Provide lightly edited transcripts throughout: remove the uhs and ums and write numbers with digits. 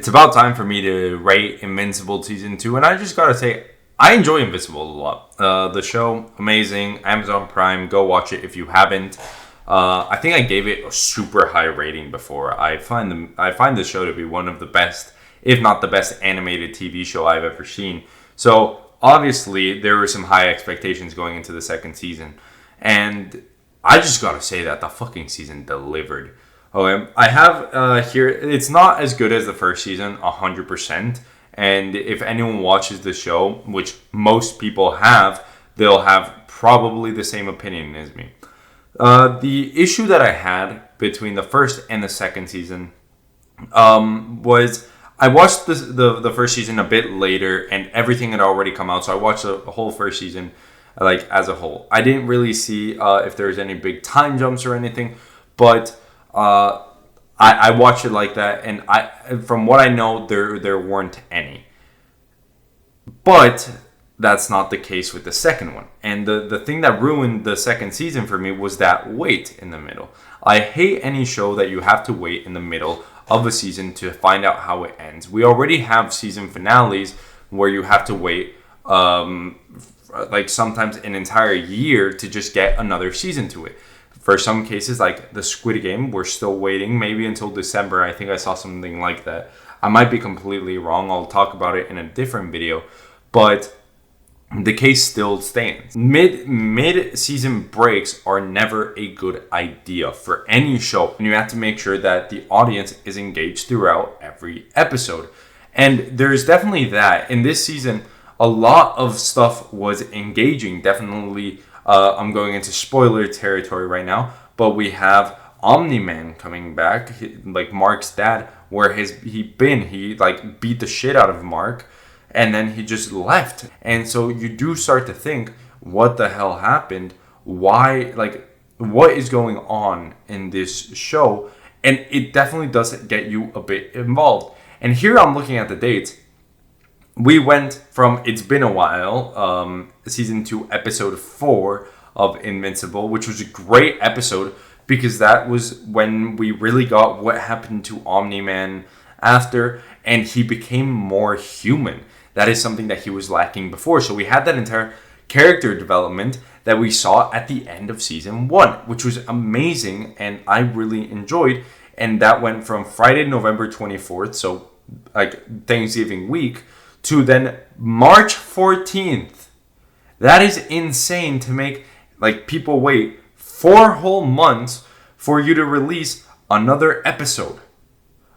it's about time for me to rate Invincible Season 2. And I just gotta say, I enjoy Invincible a lot. The show, amazing. Amazon Prime, go watch it if you haven't. I think I gave it a super high rating before. I find the show to be one of the best, if not the best, animated TV show I've ever seen. So obviously there were some high expectations going into the second season, and I just gotta say that the fucking season delivered. Okay, I have here. It's not as good as the first season, 100%. And if anyone watches the show, which most people have, they'll have probably the same opinion as me. The issue that I had between the first and the second season was I watched the first season a bit later, and everything had already come out. So I watched the whole first season like as a whole. I didn't really see if there was any big time jumps or anything, but I watched it like that, and from what I know, there weren't any. But that's not the case with the second one. And the thing that ruined the second season for me was that wait in the middle. I hate any show that you have to wait in the middle of a season to find out how it ends. We already have season finales where you have to wait like sometimes an entire year to just get another season to it. For some cases, like the Squid Game, we're still waiting maybe until December. I think I saw something like that. I might be completely wrong. I'll talk about it in a different video. But the case still stands. Mid-season breaks are never a good idea for any show. And you have to make sure that the audience is engaged throughout every episode. And there's definitely that. In this season, a lot of stuff was engaging. Definitely, I'm going into spoiler territory right now. But we have Omni-Man coming back, like Mark's dad, where he beat the shit out of Mark. And then he just left. And so you do start to think, what the hell happened? Why, what is going on in this show? And it definitely does get you a bit involved. And here I'm looking at the dates. We went from It's Been a While, season 2, episode 4 of Invincible, which was a great episode because that was when we really got what happened to Omni-Man after, and he became more human. That is something that he was lacking before. So we had that entire character development that we saw at the end of season 1, which was amazing and I really enjoyed. And that went from Friday, November 24th, so like Thanksgiving week, to then March 14th. That is insane to make like people wait 4 whole months for you to release another episode.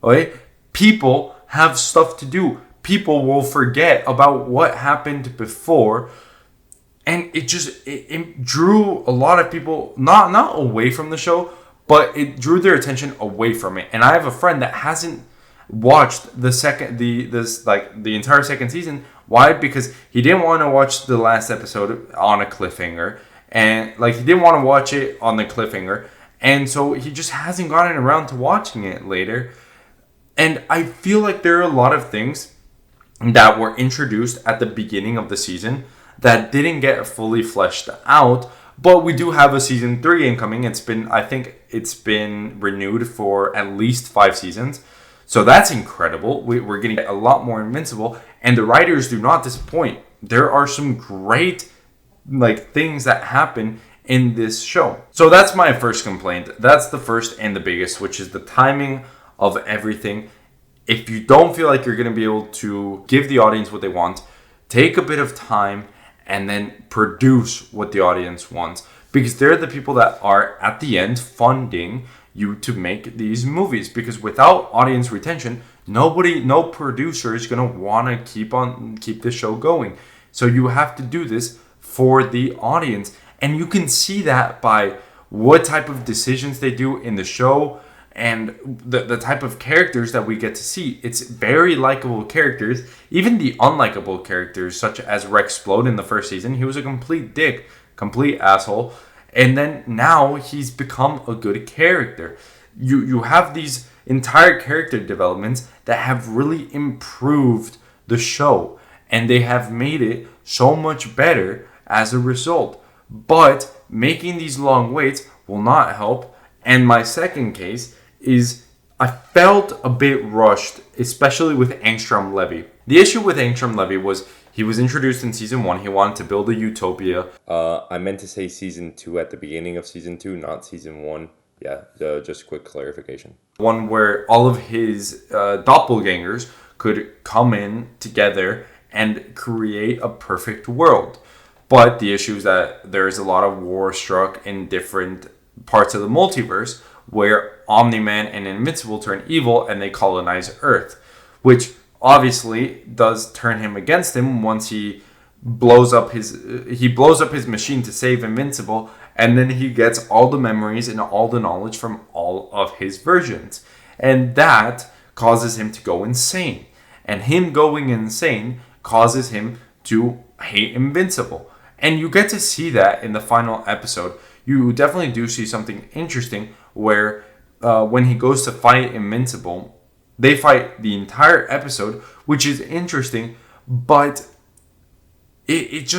Okay? People have stuff to do. People will forget about what happened before, and it drew a lot of people not away from the show, but it drew their attention away from it. And I have a friend that hasn't watched the entire second season. Why? Because he didn't want to watch the last episode on a cliffhanger, and he didn't want to watch it on the cliffhanger, and so he just hasn't gotten around to watching it later. And I feel like there are a lot of things that were introduced at the beginning of the season that didn't get fully fleshed out, but we do have a season 3 incoming. I think it's been renewed for at least 5 seasons, so that's incredible. We're getting a lot more Invincible, and the writers do not disappoint. There are some great things that happen in this show. So that's my first complaint. That's the first and the biggest, which is the timing of everything. If you don't feel like you're going to be able to give the audience what they want, take a bit of time and then produce what the audience wants. Because they're the people that are, at the end, funding you to make these movies. Because without audience retention, no producer is going to want to keep the show going. So you have to do this for the audience. And you can see that by what type of decisions they do in the show, and the type of characters that we get to see. It's very likable characters. Even the unlikable characters, such as Rexplode in the first season, he was a complete dick, complete asshole. And then now he's become a good character. You have these entire character developments that have really improved the show. And they have made it so much better as a result. But making these long waits will not help. And my second case is I felt a bit rushed, especially with Angstrom Levy. The issue with Angstrom Levy was he was introduced in season 1. He wanted to build a utopia. I meant to say season 2 at the beginning of season 2, not season 1. Yeah, just quick clarification. One where all of his doppelgangers could come in together and create a perfect world. But the issue is that there is a lot of war struck in different parts of the multiverse where Omni-Man and Invincible turn evil and they colonize Earth, which obviously does turn him against him once he blows up his machine to save Invincible, and then he gets all the memories and all the knowledge from all of his versions, and that causes him to go insane, and him going insane causes him to hate Invincible. And you get to see that in the final episode. You definitely do see something interesting where when he goes to fight Invincible, they fight the entire episode, which is interesting, but it's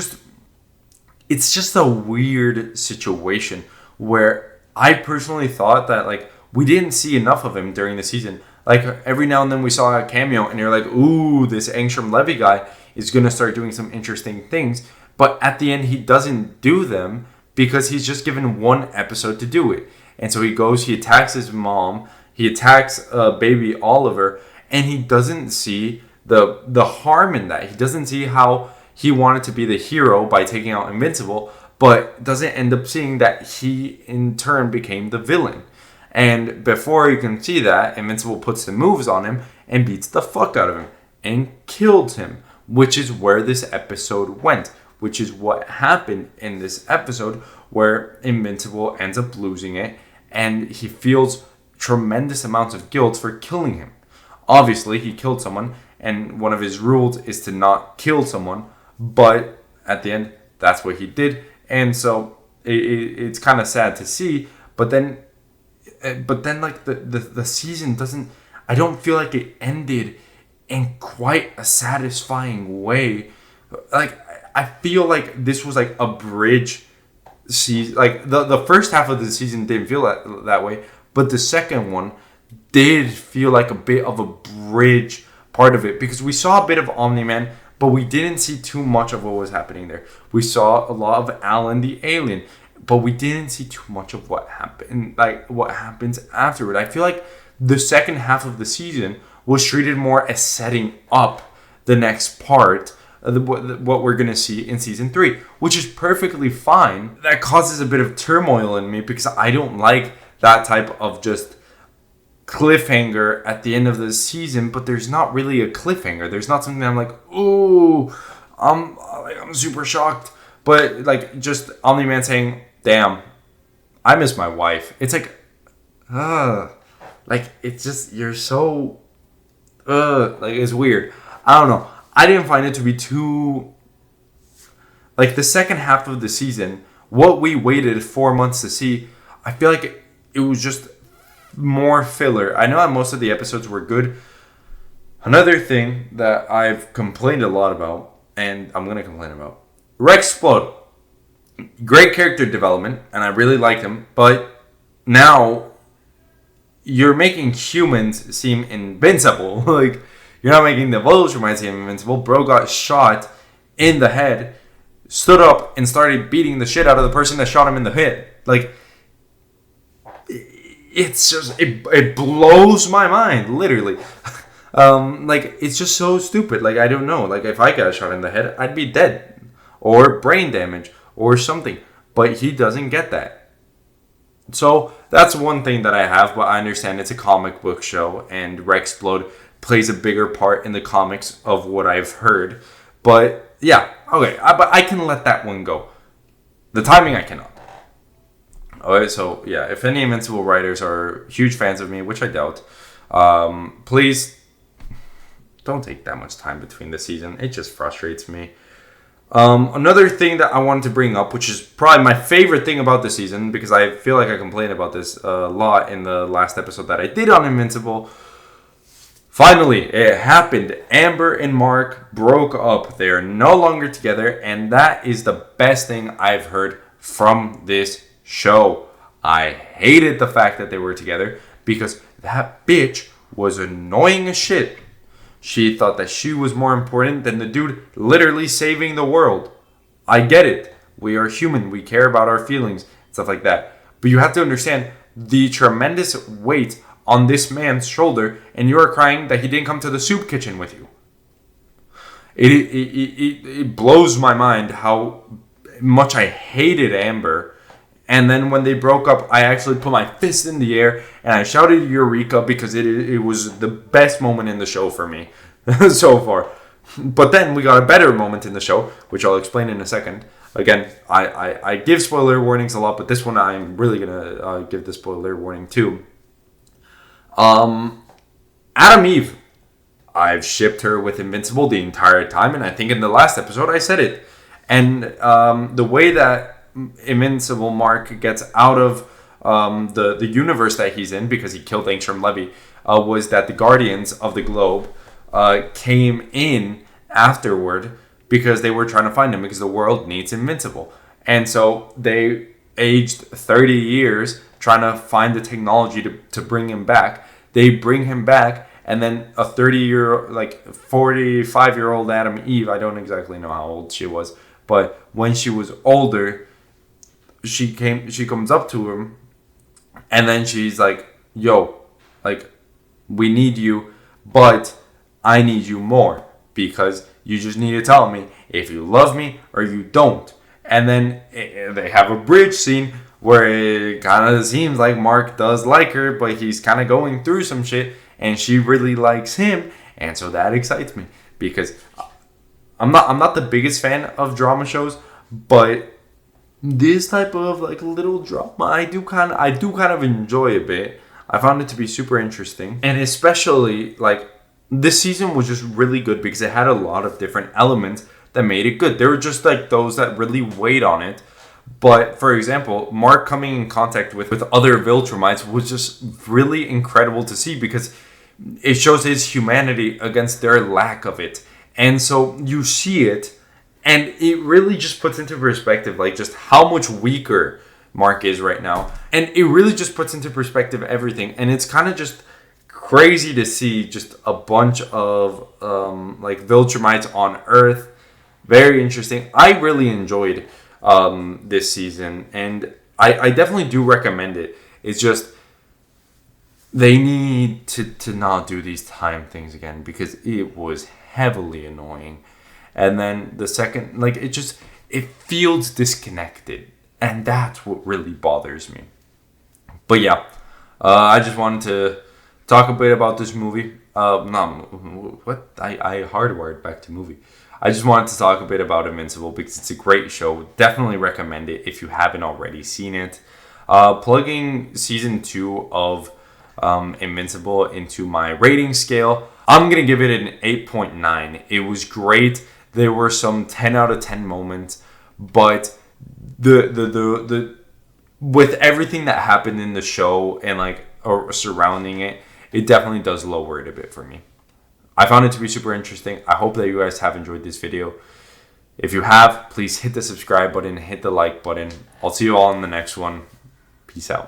just a weird situation where I personally thought that like we didn't see enough of him during the season. Like every now and then we saw a cameo and you're like, ooh, this Angstrom Levy guy is going to start doing some interesting things. But at the end, he doesn't do them because he's just given one episode to do it. And so he goes, he attacks his mom, he attacks baby Oliver, and he doesn't see the harm in that. He doesn't see how he wanted to be the hero by taking out Invincible, but doesn't end up seeing that he in turn became the villain. And before you can see that, Invincible puts the moves on him and beats the fuck out of him and kills him, which is where this episode went. Which is what happened in this episode where Invincible ends up losing it and he feels tremendous amounts of guilt for killing him. Obviously, he killed someone and one of his rules is to not kill someone, but at the end, that's what he did. And so it's kind of sad to see, but then like the season doesn't, I don't feel like it ended in quite a satisfying way. Like, I feel like this was like a bridge season. Like the first half of the season didn't feel that way, but the second one did feel like a bit of a bridge part of it because we saw a bit of Omni-Man, but we didn't see too much of what was happening there. We saw a lot of Alan the alien, but we didn't see too much of what happened, like what happens afterward. I feel like the second half of the season was treated more as setting up the next part. What we're going to see in season 3, which is perfectly fine. That causes a bit of turmoil in me because I don't like that type of just cliffhanger at the end of the season, but there's not really a cliffhanger. There's not something that I'm like, ooh, I'm super shocked. But like just Omni-Man saying, damn, I miss my wife. It's like, like it's just, you're so, like it's weird. I don't know. I didn't find it to be too... Like, the second half of the season, what we waited 4 months to see, I feel like it was just more filler. I know that most of the episodes were good. Another thing that I've complained a lot about, and I'm going to complain about, Rexplode. Great character development, and I really like him, but now you're making humans seem invincible. Like... You're not making the Vulture seem invincible. Bro got shot in the head, stood up, and started beating the shit out of the person that shot him in the head. Like, it's just, it blows my mind, literally. Like, it's just so stupid. Like, I don't know. Like, if I got shot in the head, I'd be dead. Or brain damage. Or something. But he doesn't get that. So, that's one thing that I have. But I understand it's a comic book show. And Rexplode plays a bigger part in the comics of what I've heard. But yeah, okay, but I can let that one go. The timing I cannot. Alright, so yeah, if any Invincible writers are huge fans of me, which I doubt, please don't take that much time between the season. It just frustrates me. Another thing that I wanted to bring up, which is probably my favorite thing about the season, because I feel like I complained about this a lot in the last episode that I did on Invincible. Finally, it happened. Amber and Mark broke up. They are no longer together, and that is the best thing I've heard from this show. I hated the fact that they were together because that bitch was annoying as shit. She thought that she was more important than the dude literally saving the world. I get it. We are human. We care about our feelings, stuff like that. But you have to understand the tremendous weight on this man's shoulder, and you are crying that he didn't come to the soup kitchen with you. It blows my mind how much I hated Amber. And then when they broke up, I actually put my fist in the air and I shouted Eureka because it was the best moment in the show for me so far. But then we got a better moment in the show, which I'll explain in a second. Again, I give spoiler warnings a lot, but this one I'm really going to give the spoiler warning too. Adam Eve. I've shipped her with Invincible the entire time, and I think in the last episode I said it. And the way that Invincible Mark gets out of the universe that he's in, because he killed Angstrom Levy, was that the Guardians of the Globe came in afterward because they were trying to find him because the world needs Invincible. And so they aged 30 years trying to find the technology to bring him back. They bring him back, and then a 45-year-old Adam Eve, I don't exactly know how old she was, but when she was older, she comes up to him, and then she's like, yo, like, we need you, but I need you more, because you just need to tell me if you love me or you don't. And then they have a bridge scene where it kind of seems like Mark does like her, but he's kind of going through some shit, and she really likes him, and so that excites me, because I'm not the biggest fan of drama shows, but this type of like little drama I do kind of enjoy a bit. I found it to be super interesting, and especially like this season was just really good because it had a lot of different elements that made it good. There were just like those that really weighed on it. But for example, Mark coming in contact with other Viltrumites was just really incredible to see, because it shows his humanity against their lack of it. And so you see it, and it really just puts into perspective like just how much weaker Mark is right now. And it really just puts into perspective everything. And it's kind of just crazy to see just a bunch of like Viltrumites on Earth. Very interesting. I really enjoyed this season, and I definitely do recommend it. It's just they need to not do these time things again, because it was heavily annoying. And then the second, like, it feels disconnected, and that's what really bothers me. But yeah, I just wanted to talk a bit about this movie. I hardwired back to movie. I just wanted to talk a bit about Invincible because it's a great show. Definitely recommend it if you haven't already seen it. Plugging season 2 of Invincible into my rating scale, I'm going to give it an 8.9. It was great. There were some 10 out of 10 moments, but the with everything that happened in the show and like or surrounding it, it definitely does lower it a bit for me. I found it to be super interesting. I hope that you guys have enjoyed this video. If you have, please hit the subscribe button, hit the like button. I'll see you all in the next one. Peace out.